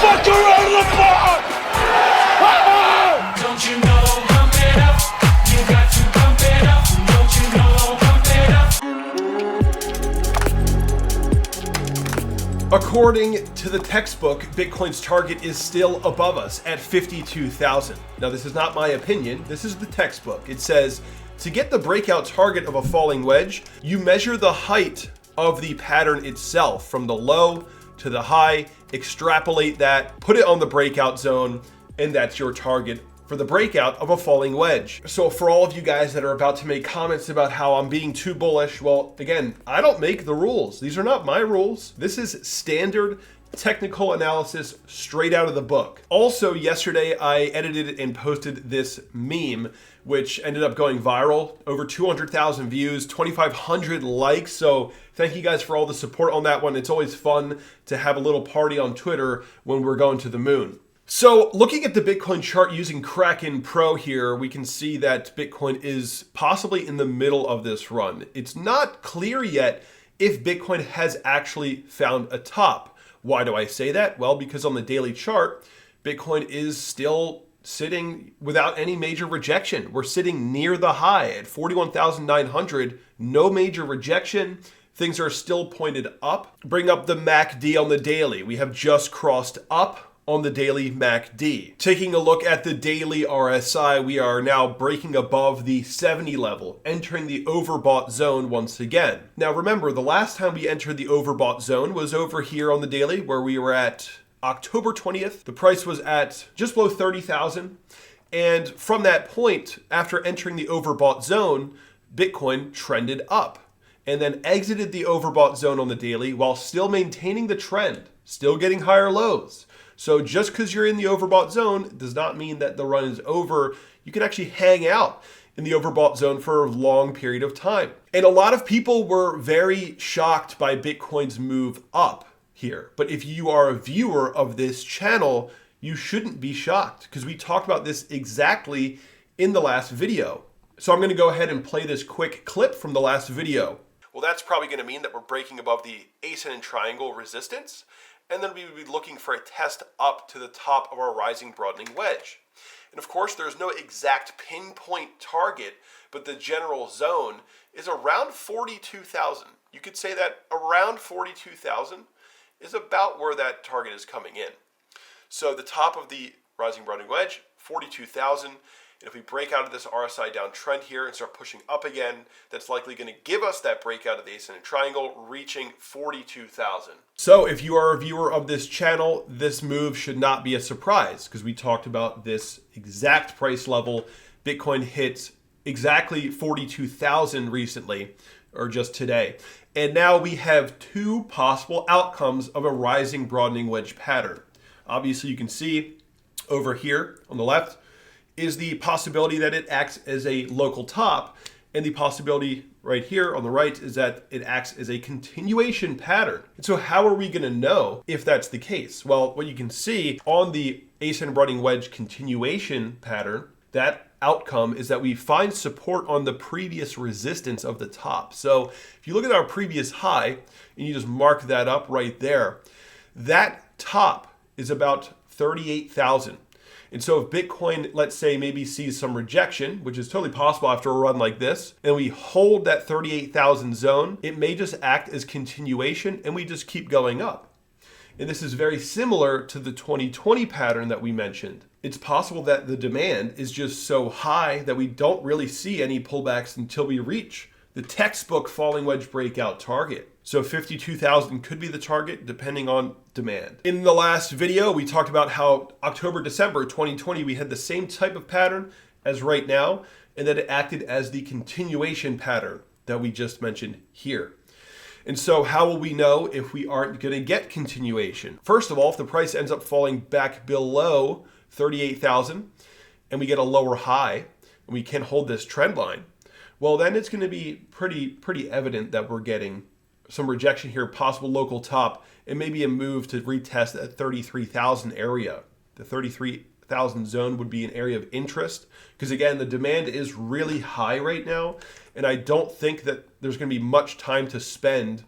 motherfucker out of the box! Don't you know, pump it up. You got to pump it up. Don't you know, pump it up. According to the textbook, Bitcoin's target is still above us at 52,000. Now, this is not my opinion. This is the textbook. It says, to get the breakout target of a falling wedge, you measure the height of the pattern itself from the low to the high, extrapolate that, put it on the breakout zone, and that's your target for the breakout of a falling wedge. So for all of you guys that are about to make comments about how I'm being too bullish, well, again, I don't make the rules. These are not my rules. This is standard technical analysis straight out of the book. Also, yesterday I edited and posted this meme, which ended up going viral, over 200,000 views, 2,500 likes. So thank you guys for all the support on that one. It's always fun to have a little party on Twitter when we're going to the moon. So looking at the Bitcoin chart using Kraken Pro here, we can see that Bitcoin is possibly in the middle of this run. It's not clear yet if Bitcoin has actually found a top. Why do I say that? Well, because on the daily chart, Bitcoin is still sitting without any major rejection. We're sitting near the high at 41,900, no major rejection. Things are still pointed up. Bring up the MACD on the daily. We have just crossed up on the daily MACD. Taking a look at the daily RSI, we are now breaking above the 70 level, entering the overbought zone once again. Now remember, the last time we entered the overbought zone was over here on the daily, where we were at October 20th. The price was at just below 30,000. And from that point, after entering the overbought zone, Bitcoin trended up and then exited the overbought zone on the daily while still maintaining the trend, still getting higher lows. So just because you're in the overbought zone does not mean that the run is over. You can actually hang out in the overbought zone for a long period of time. And a lot of people were very shocked by Bitcoin's move up here. But if you are a viewer of this channel, you shouldn't be shocked because we talked about this exactly in the last video. So I'm going to go ahead and play this quick clip from the last video. Well, that's probably going to mean that we're breaking above the ascending triangle resistance. And then we would be looking for a test up to the top of our rising broadening wedge. And of course, there's no exact pinpoint target, but the general zone is around 42,000. You could say that around 42,000 is about where that target is coming in. So the top of the rising broadening wedge, 42,000. And if we break out of this RSI downtrend here and start pushing up again, that's likely going to give us that breakout of the ascending triangle, reaching 42,000. So if you are a viewer of this channel, this move should not be a surprise because we talked about this exact price level. Bitcoin hit exactly 42,000 recently, or just today. And now we have two possible outcomes of a rising broadening wedge pattern. Obviously, you can see over here on the left is the possibility that it acts as a local top, and the possibility right here on the right is that it acts as a continuation pattern. And so how are we going to know if that's the case? Well, what you can see on the ascending broadening wedge continuation pattern, that outcome is that we find support on the previous resistance of the top. So if you look at our previous high and you just mark that up right there, that top is about 38,000. And so if Bitcoin, let's say, maybe sees some rejection, which is totally possible after a run like this, and we hold that 38,000 zone, it may just act as continuation and we just keep going up. And this is very similar to the 2020 pattern that we mentioned. It's possible that the demand is just so high that we don't really see any pullbacks until we reach the textbook falling wedge breakout target. So 52,000 could be the target depending on demand. In the last video, we talked about how October, December 2020, we had the same type of pattern as right now, and that it acted as the continuation pattern that we just mentioned here. And so how will we know if we aren't going to get continuation? First of all, if the price ends up falling back below 38,000 and we get a lower high and we can't hold this trend line, well, then it's going to be pretty evident that we're getting some rejection here, possible local top, and maybe a move to retest that 33,000 area. The 33,000 zone would be an area of interest because, again, the demand is really high right now, and I don't think that there's going to be much time to spend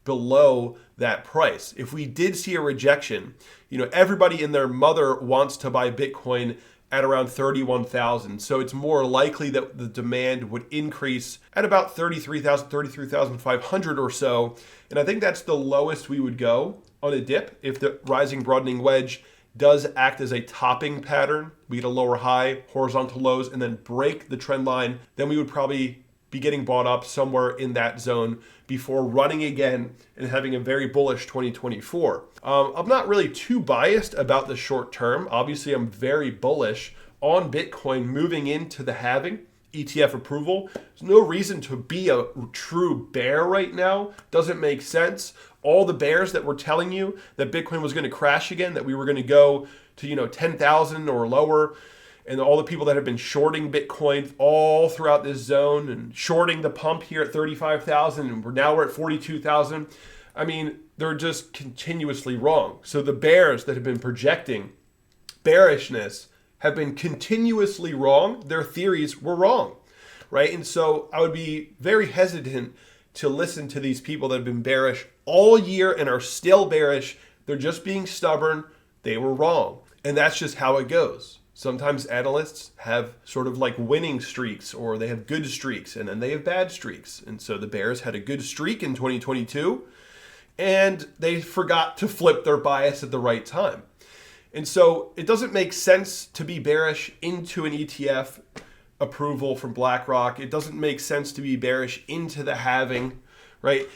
below that price. If we did see a rejection, everybody and their mother wants to buy Bitcoin at around 31,000. So it's more likely that the demand would increase at about 33,000, 33,500 or so. And I think that's the lowest we would go on a dip if the rising broadening wedge does act as a topping pattern. We get a lower high, horizontal lows, and then break the trend line. Then we would probably be getting bought up somewhere in that zone before running again and having a very bullish 2024. I'm not really too biased about the short term. Obviously, I'm very bullish on Bitcoin moving into the halving. ETF approval. There's no reason to be a true bear right now. Doesn't make sense. All the bears that were telling you that Bitcoin was going to crash again, that we were going to go to 10,000 or lower, and all the people that have been shorting Bitcoin all throughout this zone and shorting the pump here at 35,000, and we're at 42,000. I mean, they're just continuously wrong. So the bears that have been projecting bearishness have been continuously wrong. Their theories were wrong, right? And so I would be very hesitant to listen to these people that have been bearish all year and are still bearish. They're just being stubborn. They were wrong. And that's just how it goes. Sometimes analysts have sort of like winning streaks, or they have good streaks, and then they have bad streaks. And so the bears had a good streak in 2022, and they forgot to flip their bias at the right time. And so it doesn't make sense to be bearish into an ETF approval from BlackRock. It doesn't make sense to be bearish into the halving, right?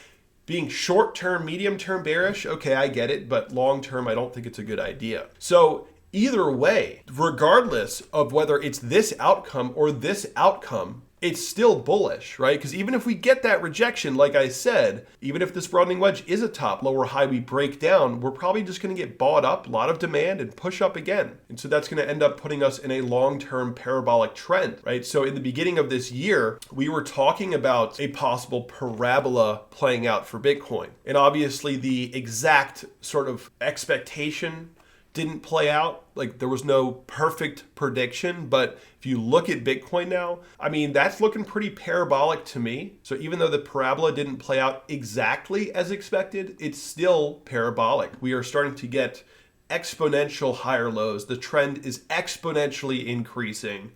Being short-term, medium-term bearish, okay, I get it, but long-term, I don't think it's a good idea. So either way, regardless of whether it's this outcome or this outcome, it's still bullish, right? Because even if we get that rejection, like I said, even if this broadening wedge is a top, lower high, we break down, we're probably just going to get bought up, a lot of demand, and push up again. And so that's going to end up putting us in a long-term parabolic trend, right? So in the beginning of this year, we were talking about a possible parabola playing out for Bitcoin. And obviously the exact sort of expectation didn't play out. Like, there was no perfect prediction, but if you look at Bitcoin now, I mean, that's looking pretty parabolic to me. So even though the parabola didn't play out exactly as expected, it's still parabolic. We are starting to get exponential higher lows. The trend is exponentially increasing.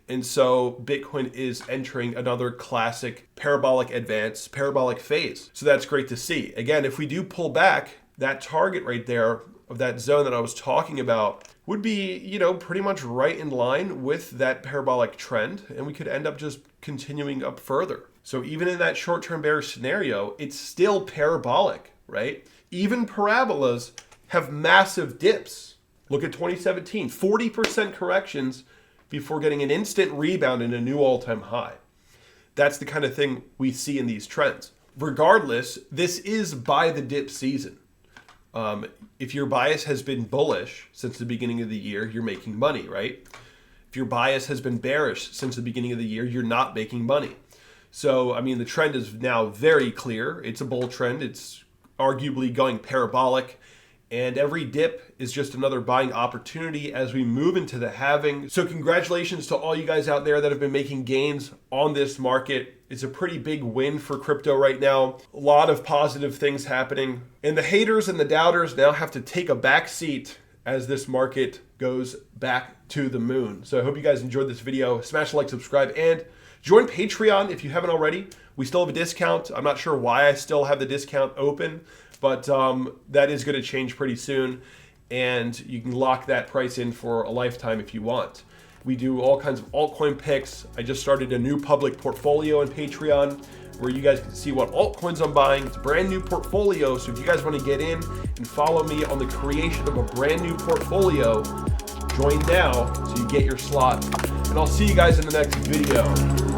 And so Bitcoin is entering another classic parabolic advance, parabolic phase. So that's great to see. Again, if we do pull back, that target right there of that zone that I was talking about would be, pretty much right in line with that parabolic trend, and we could end up just continuing up further. So even in that short-term bearish scenario, it's still parabolic, right? Even parabolas have massive dips. Look at 2017, 40% corrections before getting an instant rebound and a new all-time high. That's the kind of thing we see in these trends. Regardless, this is buy the dip season. If your bias has been bullish since the beginning of the year, you're making money, right? If your bias has been bearish since the beginning of the year, you're not making money. So, I mean, the trend is now very clear. It's a bull trend. It's arguably going parabolic. And every dip is just another buying opportunity as we move into the halving. So congratulations to all you guys out there that have been making gains on this market. It's a pretty big win for crypto right now. A lot of positive things happening. And the haters and the doubters now have to take a back seat as this market goes back to the moon. So I hope you guys enjoyed this video. Smash the like, subscribe, and join Patreon if you haven't already. We still have a discount. I'm not sure why I still have the discount open, but that is going to change pretty soon, and you can lock that price in for a lifetime if you want. We do all kinds of altcoin picks. I just started a new public portfolio on Patreon where you guys can see what altcoins I'm buying. It's a brand new portfolio, so if you guys want to get in and follow me on the creation of a brand new portfolio, join now so you get your slot. And I'll see you guys in the next video.